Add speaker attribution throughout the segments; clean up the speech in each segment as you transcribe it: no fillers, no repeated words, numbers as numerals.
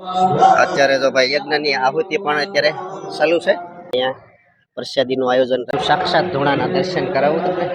Speaker 1: અત્યારે તો ભાઈ યજ્ઞની આહુતિ પણ અત્યારે ચાલુ છે. અહીંયા પ્રસાદીનું આયોજન સાક્ષાત ધૂણાના દર્શન કરાવું તમને.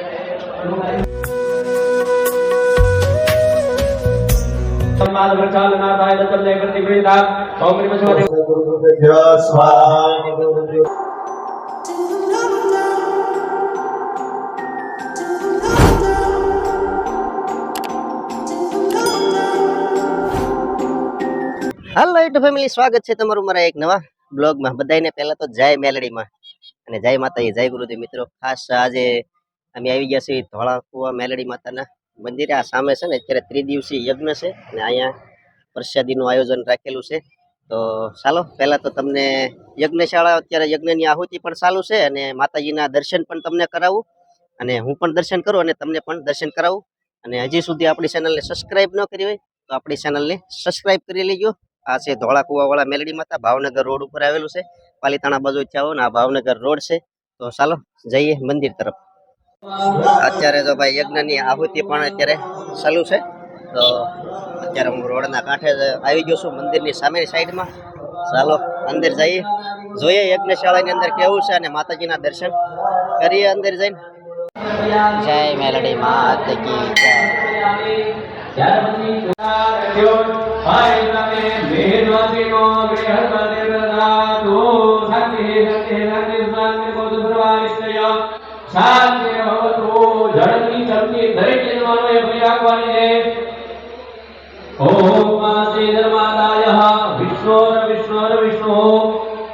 Speaker 1: હાલો યુટ્યુબ ફેમિલી, સ્વાગત છે તમારું મારા એક નવા બ્લોગમાં. બધાને પહેલા તો જય મેલડીમાં અને જય માતાજી, જય ગુરુદેવ. મિત્રો, ખાસ આજે અમે આવી ગયા છીએ ધોળા કુવા મેલડી માતાના મંદિરે. આ સામે છે ને અત્યારે ત્રિદિવસીય યજ્ઞ છે અને અહીંયા પ્રસાદીનું આયોજન રાખેલું છે. તો ચાલો પહેલા તો તમને યજ્ઞશાળા, અત્યારે યજ્ઞની આહુતિ પણ ચાલુ છે અને માતાજીના દર્શન પણ તમને કરાવું અને હું પણ દર્શન કરું અને તમને પણ દર્શન કરાવું. અને હજી સુધી આપણી ચેનલને સબસ્ક્રાઈબ ન કરી હોય તો આપણી ચેનલને સબસ્ક્રાઈબ કરી લેજો. આ છે ધોળા કુવા વાળા મેલડી માતા, ભાવનગર રોડ ઉપર આવેલું છે. પાલીતાણા બાજુ આવો ને આ ભાવનગર રોડ છે. તો ચાલો જઈએ મંદિર તરફ. અત્યારે તો ભાઈ યજ્ઞની આહુતિ પણ અત્યારે ચાલુ છે. તો અત્યારે હું રોડના કાંઠે આવી ગયો છું, મંદિરની સામેની સાઈડમાં. ચાલો અંદર જઈએ, જોઈએ યજ્ઞશાળાની અંદર કેવું છે અને માતાજીના દર્શન કરીએ અંદર જઈને. જય મેલડી માતા કી જય.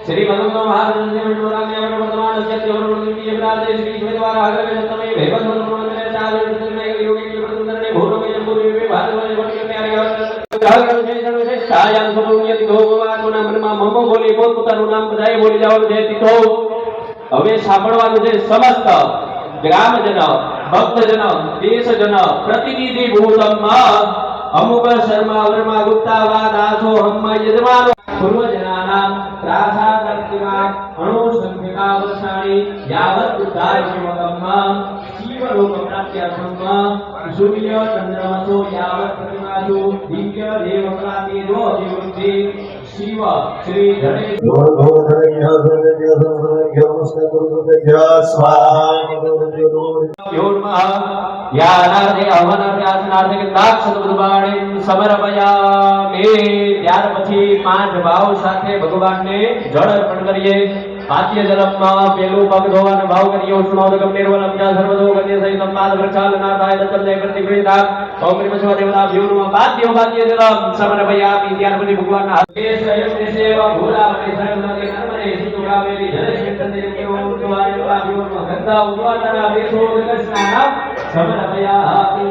Speaker 2: श्री भगवतो महाराज वर्तमान श्री द्वारा હવે સાંભળવાનું છે સમસ્ત ગ્રામજન, ભક્તજન, દેશજન, પ્રતિનિધિ ભૂતમાં અમુક શર્મા વર્મા ગુપ્તા વાદ આસો હમ્મા યજમાનો પૂર્વજનાનામ પ્રાસાદત્તિમા અણુસંખ્યકા વર્ષાણી યાવત ઉદ્ધાર શિવકમ્મા શિવલોક પ્રાપ્ત્યર્થમ્મા સૂર્ય ચંદ્રમસો યાવત પ્રતિમાસુ દિવ્ય દેવપ્રાતિ રો જીવંતિ શિવ શ્રી ગણેશ ત્યાર પછી 5 ભાવ સાથે ભગવાનને જળ અર્પણ કરીએ. પાત્ય જલમમાં પેલું પગ ધોવાનો ભાવ કરીએ. ઉષ્માવદકમ નિર્વલમજા સર્વદો ગતિ સહિત સંપાદ વૃક્ષાલનાથાય દત્તલે પ્રતિગૃહિતા ઓમ નમઃ શિવાય દેવતા ભ્યોનું પાત્ય જલમ સમર્પયામિ. ત્યાર પછી ભગવાનના હાથે સંયમ સેવા ભોલા મને સર્વનાથે નર્મદે સિંધુરાવેલી જલશેખંદે કેવો ઉદ્વારવા ભ્યોનું ગંગા ઉદ્વારના વેસોદક સ્નાન સમર્પયામિ.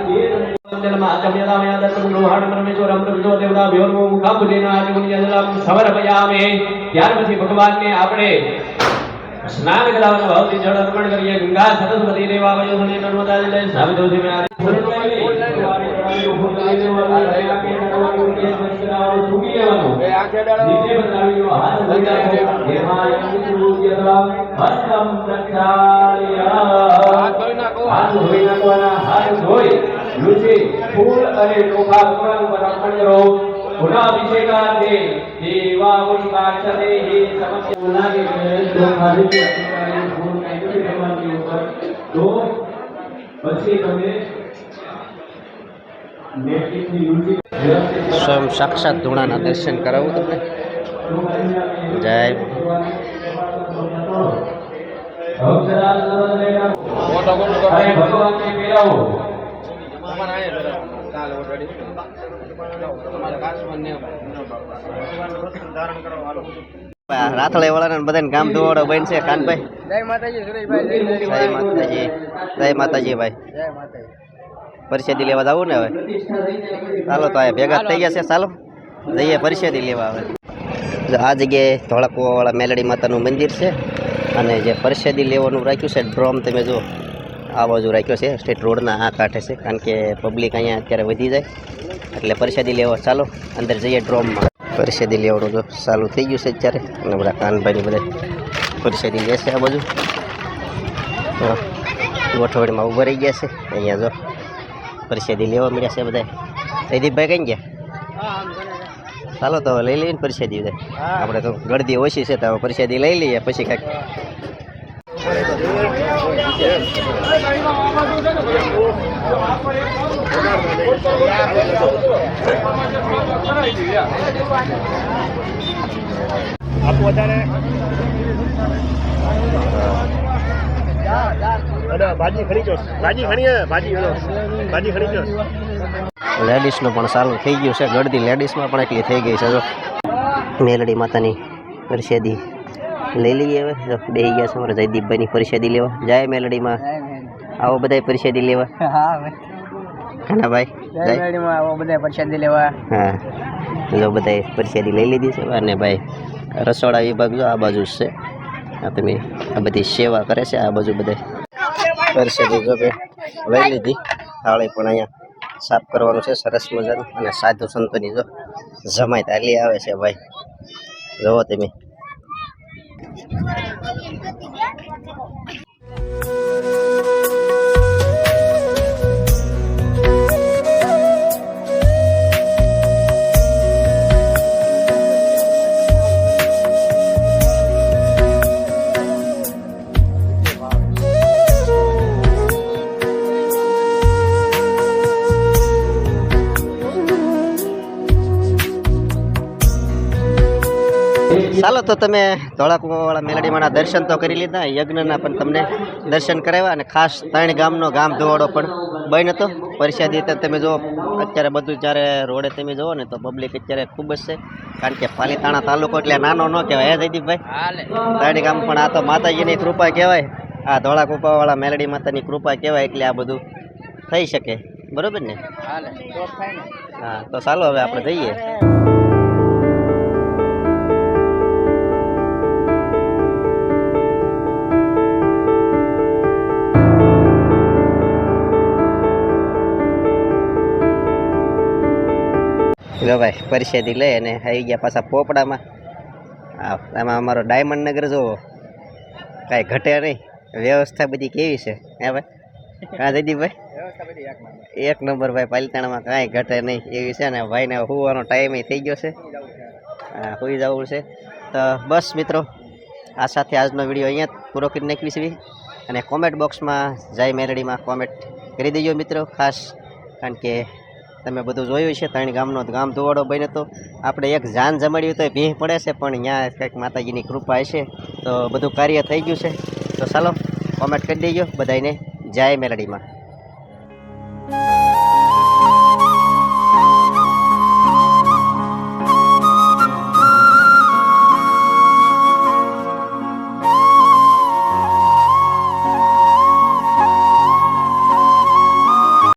Speaker 2: ત્યાર પછી ભગવાનને આપણે સ્નાન કરાવવાનો ભાવથી જળ અર્પણ કરીએ. ગંગા સરસ્વતી દેવા નર્મદા ફૂલ અને ચોખા ભગવાન પર અર્પણ કરો. પુનાભિષેકાર્થે દેવા પુષ્પાક્ષતે હે સમસ્ત લાગે તો પછી તમે
Speaker 1: સ્વયં સાક્ષાત ધૂણાના દર્શન કરાવું તમને. જય રાથળે વાળા બધાને ગામ ધોવાડો બન છે. કાનભાઈ
Speaker 3: જય માતાજી, સુરેશભાઈ
Speaker 1: જય માતાજી, જય માતાજી ભાઈ. પરિષદી લેવા જવું ને હવે. ચાલો તો આ ભેગા થઈ ગયા છે, ચાલો જઈએ પરિષદી લેવા. હવે આ જગ્યાએ ધોળા કુવા વાળા મેલડી માતાનું મંદિર છે અને જે પરિષદી લેવાનું રાખ્યું છે ડ્રોમ તમે જો આ બાજુ રાખ્યો છે, સ્ટેટ રોડના આ કાંઠે છે. કારણ કે પબ્લિક અહીંયા અત્યારે વધી જાય એટલે પરિષદી લેવા ચાલો અંદર જઈએ ડ્રોમમાં. પરિષદી લેવાનું જો ચાલુ થઈ ગયું છે અત્યારે અને બધા કાનભાઈની બધા પરિષદી લે છે આ બાજુ. તો ગોઠવણીમાં ઊભા રહી ગયા છે. અહીંયા જો પરિષદી લેવા મળ્યા છે બધા. જયદીપભાઈ કઈ ગયા? ચાલો તો હવે લઈ લઈએ ને પ્રસાદી આપણે તો ગળદી ઓછી છે તો હવે પ્રસાદી લઈ લઈએ પછી કાંઈક
Speaker 3: આપો વધારે ભાજી ખણી જો ભાજી ખણી જો
Speaker 1: લેડીઝનું પણ ચાલુ થઈ ગયું છે ગળદી લેડીઝમાં પણ એટલી થઈ ગઈ છે જો મેલડી માતાની પ્રસાદી લઈ લઈએ હવે જો બે ગયા છે અમારા જયદીપભાઈની પ્રસાદી લેવા જાય મેલડીમાં આવો બધા પ્રસાદી લેવા કાના ભાઈ
Speaker 4: બધા પ્રસાદી લેવા
Speaker 1: હા જો બધા પ્રસાદી લઈ લીધી છે અને ભાઈ રસોડા વિભાગ જો આ બાજુ જ છે આ તમે આ બધી સેવા કરે છે આ બાજુ બધા પ્રસાદી જો કે લઈ લીધી થાળી પણ અહીંયા સાફ કરવાનું છે સરસ મજાનું અને સાધુ સંતોની જો જમાઈ તાલી આવે છે ભાઈ જોવો તમે ચાલો તો તમે ધોળાકુવાવાળા મેલડીમાંના દર્શન તો કરી લીધા યજ્ઞના પણ તમને દર્શન કરાવ્યા અને ખાસ ત્રણ ગામનો ગામ ધોવાડો પણ બન હતો પ્રસાદી તો તમે જો અત્યારે બધું જ્યારે રોડે તમે જુઓ ને તો પબ્લિક અત્યારે ખૂબ જ છે કારણ કે પાલીતાણા તાલુકો એટલે નાનો ન કહેવાય હે જયદીપભાઈ ત્રણ ગામ પણ આ તો માતાજીની કૃપા કહેવાય આ ધોળાકુવાવાળા મેલડી માતાની કૃપા કહેવાય એટલે આ બધું થઈ શકે બરોબર ને હા તો ચાલો હવે આપણે જઈએ જો ભાઈ પ્રસાદી લઈ અને આવી ગયા પાછા પોપડામાં એમાં અમારો ડાયમંડ નગર જોવો કાંઈ ઘટે નહીં વ્યવસ્થા બધી કેવી છે હે ભાઈ હા જયદીપભાઈ એક નંબર ભાઈ પાલિતાણામાં કાંઈ ઘટે નહીં એવી છે ને ભાઈને સુવાનો ટાઈમ થઈ ગયો છે હા સુઈ જવું છે તો બસ મિત્રો આ સાથે આજનો વિડીયો અહીંયા જ પૂરો કરી નાખવી છે અને કોમેન્ટ બોક્સમાં જય મેલડીમાં કોમેન્ટ કરી દેજો મિત્રો ખાસ કારણ કે તમે બધું જોયું છે ત્રણ ગામનો ગામ ધોવાડો બન્યો તો આપણે એક જાન જમાડ્યું તો ભીહ પડે છે પણ ત્યાં કંઈક માતાજીની કૃપા હશે તો બધું કાર્ય થઈ ગયું છે તો ચાલો કોમેન્ટ કરી દેજો બધાને જય મેલડીમાં